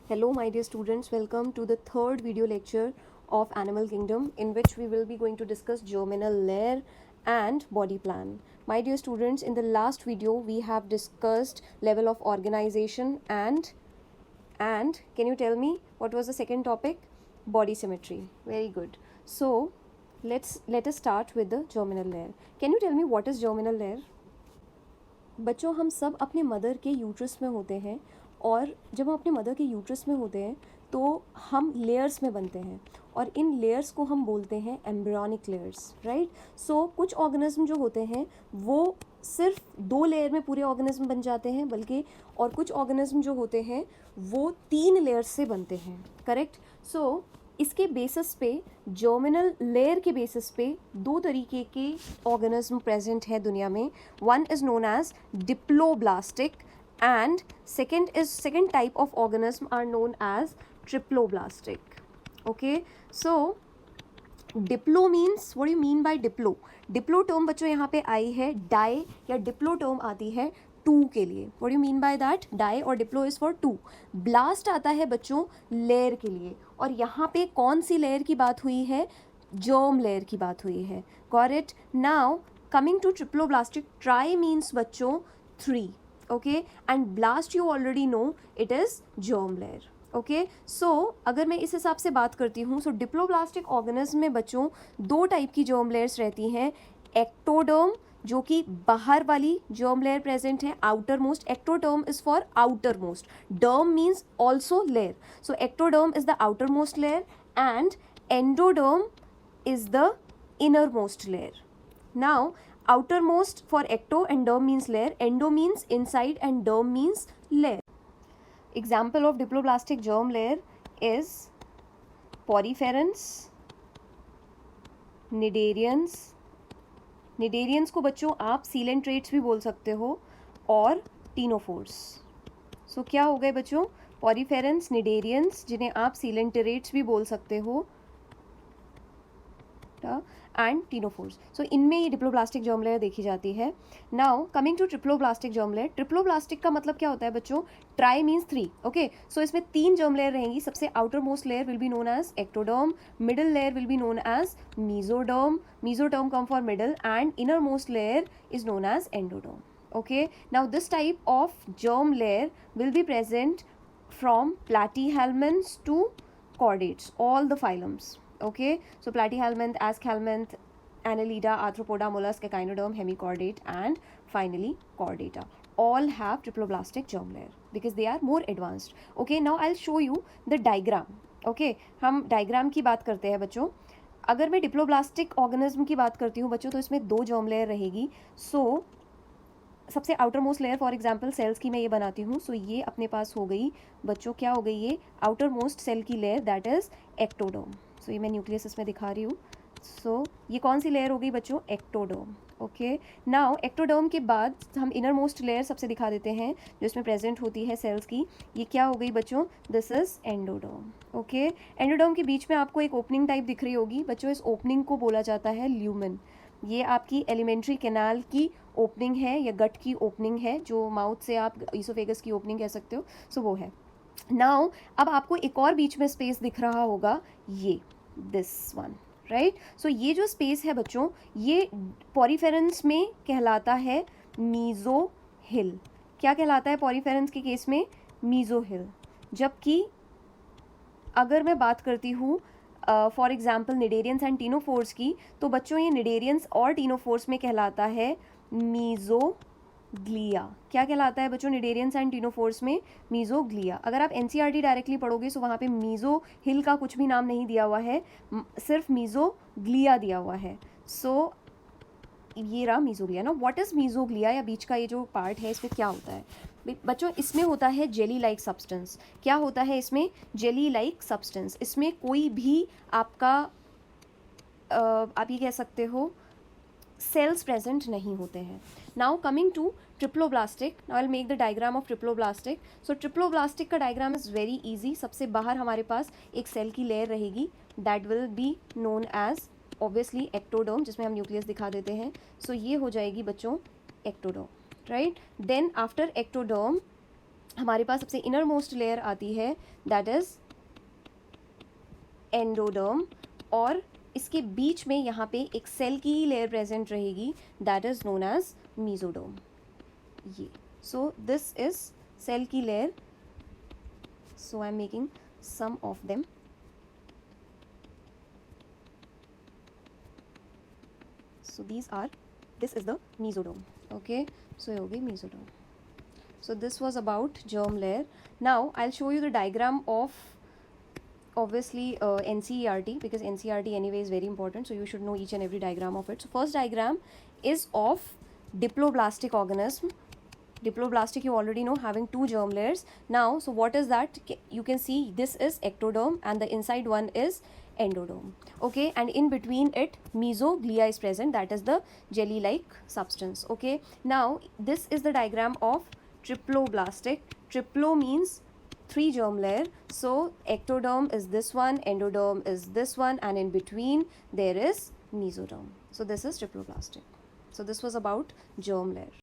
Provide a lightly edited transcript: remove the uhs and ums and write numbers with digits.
Hello my dear students, welcome to the third video lecture of Animal Kingdom, in which we will be going to discuss germinal layer and body plan. My dear students, in the last video we have discussed level of organization and can you tell me what was the second topic? Body symmetry. Very good. So let us start with the germinal layer. Can you tell me what is germinal layer? बच्चों, हम सब अपने mother के uterus में होते हैं और जब हम अपने मदर के यूट्रस में होते हैं तो हम लेयर्स में बनते हैं और इन लेयर्स को हम बोलते हैं एम्ब्रियोनिक लेयर्स, राइट। सो कुछ ऑर्गेनिज्म जो होते हैं वो सिर्फ 2 लेयर में पूरे ऑर्गेनिज्म बन जाते हैं, बल्कि और कुछ ऑर्गेनिज्म जो होते हैं वो 3 लेयर्स से बनते हैं, करेक्ट। सो इसके बेसिस पे, जर्मिनल लेयर के बेसिस पे 2 तरीके के ऑर्गेनिज्म प्रेजेंट है दुनिया में. One is known as diploblastic and second type of organism are known as triploblastic. Okay, so diplo means, what do you mean by diplo? Diplo term बच्चों यहाँ पे आई है डाई या डिप्लो टर्म आती है 2 के लिए. What do you mean by that? Di और डिप्लो इज फॉर 2. ब्लास्ट आता है बच्चों लेयर के लिए, और यहाँ पे कौन सी लेयर की बात हुई है? जर्म लेयर की बात हुई है. Got it? Now coming to triploblastic, tri means बच्चों 3. Okay, and blast you already know it is germ layer. Okay, so अगर मैं इस हिसाब से बात करती हूँ, सो डिप्लोब्लास्टिक ऑर्गेनिज्म में बच्चों 2 टाइप की जर्म लेयर्स रहती हैं. एक्टोडर्म, जो कि बाहर वाली जर्म लेयर प्रेजेंट है, outer most. Ectoderm is for outer most. डर्म means also layer. So ectoderm is the outer most layer and endoderm is the inner most layer. Now outermost for ecto and derm means layer, endo means inside and derm means layer. Example of diploblastic germ layer is poriferans, nidarians. Nidarians को बच्चों आप coelentrates भी बोल सकते हो, और ctenophores. सो क्या हो गए बच्चों? poriferans, nidarians, जिन्हें आप coelentrates भी बोल सकते हो, एंड टीनोफोर्स. सो इनमें ये डिप्लोब्लास्टिक जर्म लेयर देखी जाती है. Now coming to triploblastic germ layer. Triploblastic का मतलब क्या होता है बच्चों? Try means 3. ओके, सो इसमें 3 जर्म लेयर रहेंगी. सबसे outermost layer will be known as ectoderm, middle layer will be known as mesoderm, mesoderm come for middle, and innermost layer is known as endoderm. Okay, now this type of germ layer will be present from platyhelminths to chordates, all the phylums. Okay, so platyhelminth, aschelminth, annelida, arthropoda, mollusk, echinoderm, hemichordate, and finally chordata all have triploblastic germ layer because they are more advanced. Okay, now I'll show you the diagram. Okay, हम diagram की बात करते हैं बच्चों. अगर मैं diploblastic organism की बात करती हूँ बच्चों, तो इसमें 2 जर्म लेयर रहेगी. सो सबसे outermost layer, for example cells की मैं ये बनाती हूँ. सो ये अपने पास हो गई बच्चों, क्या हो गई? ये आउटर मोस्ट सेल की लेयर, दैट इज एक्टोडर्म. सो ये मैं न्यूक्लियस इसमें दिखा रही हूँ. सो ये कौन सी लेयर हो गई बच्चों? एक्टोडर्म. ओके, नाउ एक्टोडर्म के बाद हम इनर मोस्ट लेयर सबसे दिखा देते हैं जो इसमें प्रेजेंट होती है सेल्स की. ये क्या हो गई बच्चों? This is endoderm. Okay, endoderm के बीच में आपको एक ओपनिंग टाइप दिख रही होगी बच्चों. इस ओपनिंग को बोला जाता है ल्यूमेन. ये आपकी एलिमेंट्री कैनाल की ओपनिंग है या गट की ओपनिंग है, जो माउथ से आप ईसोफेगस की ओपनिंग कह सकते हो. सो वो है. नाउ अब आपको एक और बीच में स्पेस दिख रहा होगा, ये दिस वन, राइट. सो ये जो स्पेस है बच्चों, ये पॉरीफेरेंस में कहलाता है मीजोहिल. क्या कहलाता है पॉरीफेरेंस के केस में? मीजोहिल. जबकि अगर मैं बात करती हूँ for example cnidarians and ctenophores की, तो बच्चों ये निडेरियंस और टीनोफोर्स में कहलाता है मीजोग्लिया. क्या कहलाता है बच्चों निडेरियंस एंड टीनोफोर्स में? मीजोग्लिया. अगर आप एनसीईआरटी डायरेक्टली पढ़ोगे तो वहाँ पे मीजो हिल का कुछ भी नाम नहीं दिया हुआ है, सिर्फ मीजोग्लिया दिया हुआ है. सो ये रहा मीजोग्लिया. ना व्हाट इज मीजोग्लिया, या बीच का ये जो पार्ट है, इसमें क्या होता है बच्चों? इसमें होता है जेली लाइक सब्सटेंस. क्या होता है इसमें? Jelly like substance. इसमें कोई भी आपका आप ये कह सकते हो सेल्स प्रेजेंट नहीं होते हैं. Now coming to triploblastic. Now I will make the diagram of triploblastic. So triploblastic का डायग्राम इज वेरी इजी. सबसे बाहर हमारे पास एक सेल की लेयर रहेगी, that will be known as obviously ectoderm, जिसमें हम न्यूक्लियस दिखा देते हैं. सो ये हो जाएगी बच्चों ectoderm, right. Then after ectoderm हमारे पास सबसे इनर मोस्ट लेयर आती है, दैट इज एंडोडर्म, और इसके बीच में यहाँ पे एक सेल की ही लेयर प्रेजेंट रहेगी, that is known as mesoderm. ये सो दिस इज सेल की layer. So I am making some of them. So this is the mesodome. Okay, so ये हो गई mesodome. So this was about germ layer. Now I'll show you the diagram of obviously NCERT, because NCERT anyway is very important, so you should know each and every diagram of it. So first diagram is of diploblastic organism. Diploblastic you already know, having two germ layers. Now, so what is that? You can see this is ectoderm and the inside one is endoderm. Okay, and in between it mesoglia is present, that is the jelly like substance. Okay, now this is the diagram of triploblastic. Triplo means 3 germ layer, so ectoderm is this one, endoderm is this one, and in between there is mesoderm. So this is triploblastic. So this was about germ layer.